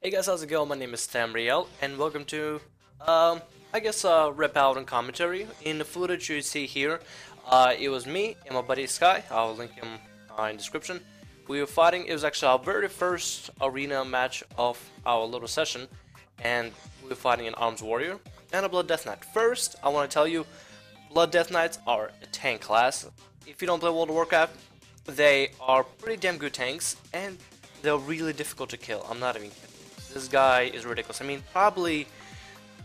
Hey guys, how's it going? My name is Tamriel, and welcome to, Red Paladin commentary. In the footage you see here, it was me and my buddy Sky. I'll link him in the description. We were fighting. It was actually our very first arena match of our little session, and we were fighting an Arms Warrior and a Blood Death Knight. First, I want to tell you, Blood Death Knights are a tank class. If you don't play World of Warcraft, they are pretty damn good tanks, and they're really difficult to kill. I'm not even kidding. This guy is ridiculous. I mean, probably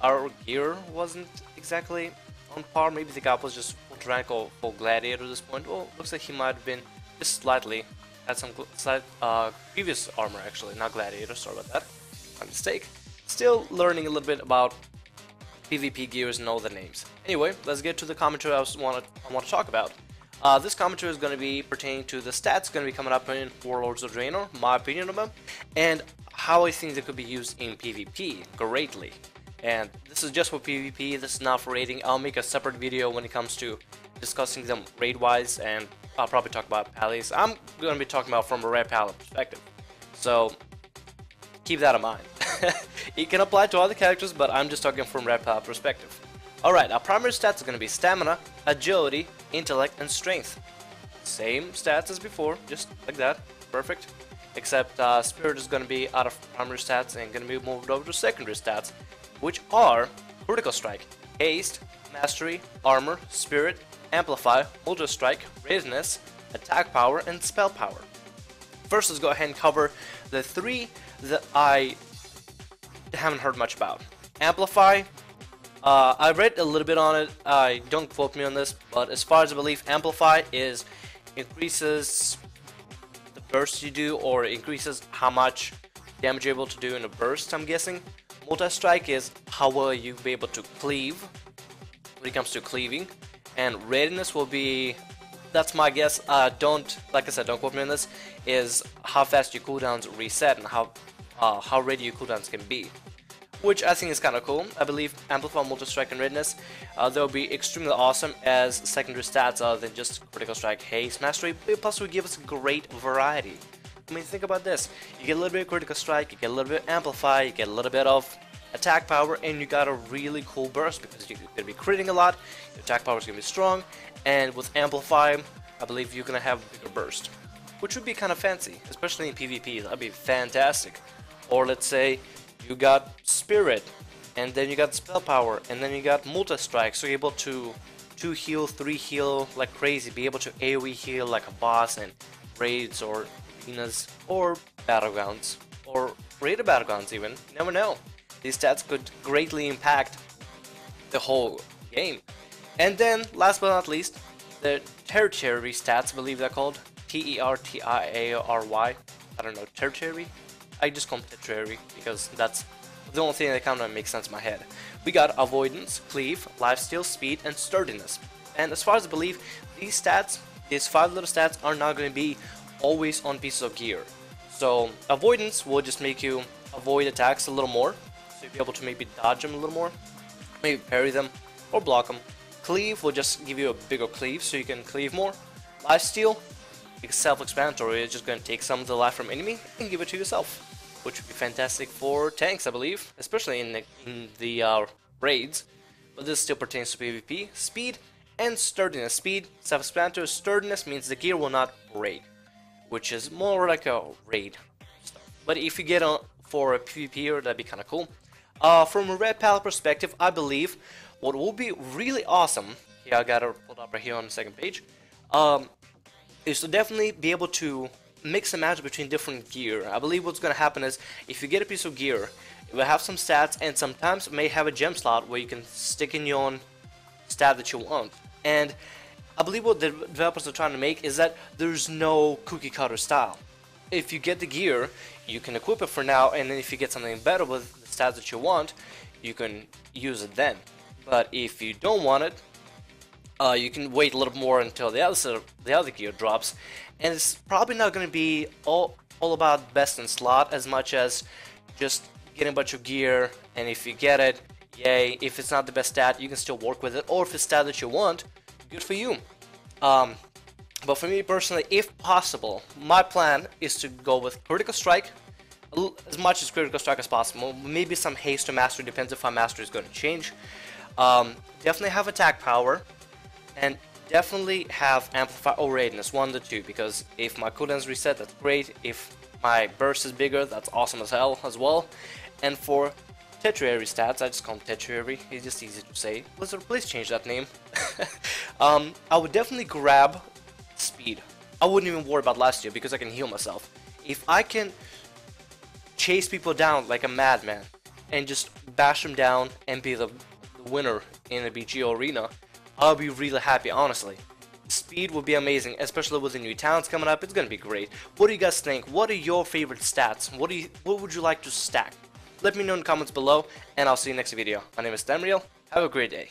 our gear wasn't exactly on par. Maybe the guy was just full tyrannical, full gladiator at this point. Well, looks like he might have been just slightly had some slight previous armor actually, not gladiator. Sorry about that. My mistake. Still learning a little bit about PvP gears and all the names. Anyway, let's get to the commentary I want to talk about. This commentary is going to be pertaining to the stats going to be coming up in Warlords of Draenor, my opinion of them, and how I think they could be used in PvP greatly. And this is just for PvP, this is not for raiding. I'll make a separate video when it comes to discussing them raid-wise, and I'll probably talk about Pallies. I'm going to be talking about from a Red Paladin perspective, so keep that in mind. It can apply to other characters, but I'm just talking from Red Paladin perspective. Alright, our primary stats are going to be Stamina, Agility, Intellect, and Strength. Same stats as before, just like that. Perfect. Except Spirit is going to be out of primary stats and going to be moved over to secondary stats, which are Critical Strike, Haste, Mastery, Armor, Spirit, Amplify, Multi Strike, Readiness, Attack Power, and Spell Power. First, let's go ahead and cover the three that I haven't heard much about. Amplify, I read a little bit on it, don't quote me on this, but as far as I believe, Amplify increases the burst you do, or increases how much damage you're able to do in a burst, I'm guessing. Multi-strike is how well you'll be able to cleave when it comes to cleaving, and readiness will be, that's my guess, like I said, don't quote me on this, is how fast your cooldowns reset and how ready your cooldowns can be, which I think is kind of cool. I believe Amplify, Multi-Strike, and Readiness, they'll be extremely awesome as secondary stats other than just Critical Strike, Haste, Mastery, plus will give us great variety. I mean, think about this. You get a little bit of Critical Strike, you get a little bit of Amplify, you get a little bit of Attack Power, and you got a really cool burst because you're going to be critting a lot, your Attack Power is going to be strong, and with Amplify, I believe you're going to have a bigger burst, which would be kind of fancy, especially in PvP. That'd be fantastic. Or let's say you got Spirit, and then you got Spell Power, and then you got Multi-Strike, so you're able to 2 heal, 3 heal like crazy, be able to AoE heal like a boss in raids or arenas or battlegrounds, or raided battlegrounds even. You never know. These stats could greatly impact the whole game. And then, last but not least, the tertiary stats, I believe they're called. Tertiary. I don't know, tertiary? I just call them tertiary because that's the only thing that kind of makes sense in my head. We got Avoidance, Cleave, Lifesteal, Speed, and Sturdiness. And as far as I believe, these stats, these 5 little stats, are not going to be always on pieces of gear. So Avoidance will just make you avoid attacks a little more, so you'll be able to maybe dodge them a little more, maybe parry them, or block them. Cleave will just give you a bigger cleave, so you can cleave more. Lifesteal, it's self-explanatory, it's just going to take some of the life from enemy and give it to yourself, which would be fantastic for tanks, I believe, especially in the raids, but this still pertains to PvP. Speed and Sturdiness. Speed, self-explanatory. Sturdiness means the gear will not break, which is more like a raid stuff. But if you get on for a PvPer, that'd be kind of cool. From a Red Paladin perspective, I believe what will be really awesome, here I got it pulled up right here on the second page, is to definitely be able to mix and match between different gear. I believe what's going to happen is, if you get a piece of gear, it will have some stats, and sometimes it may have a gem slot where you can stick in your own stat that you want. And I believe what the developers are trying to make is that there's no cookie cutter style. If you get the gear, you can equip it for now, and then if you get something better with the stats that you want, you can use it then. But if you don't want it, you can wait a little more until the other gear drops, and it's probably not going to be all about best in slot as much as just getting a bunch of gear, and if you get it, yay. If it's not the best stat, you can still work with it, or if it's a stat that you want, good for you. But for me personally, if possible, my plan is to go with Critical Strike, as much as critical strike as possible. Maybe some haste to mastery, depends if my mastery is going to change. Definitely have attack power, and definitely have amplify or readiness, one of the two, because if my cooldowns reset, that's great. If my burst is bigger, that's awesome as hell as well. And for tertiary stats, I just call them tertiary, it's just easy to say. Blizzard, please change that name. I would definitely grab speed. I wouldn't even worry about last year because I can heal myself. If I can chase people down like a madman and just bash them down and be the winner in a BGO arena, I'll be really happy, honestly. Speed would be amazing, especially with the new talents coming up. It's gonna be great. What do you guys think? What are your favorite stats? What would you like to stack? Let me know in the comments below, and I'll see you next video. My name is Demriel. Have a great day.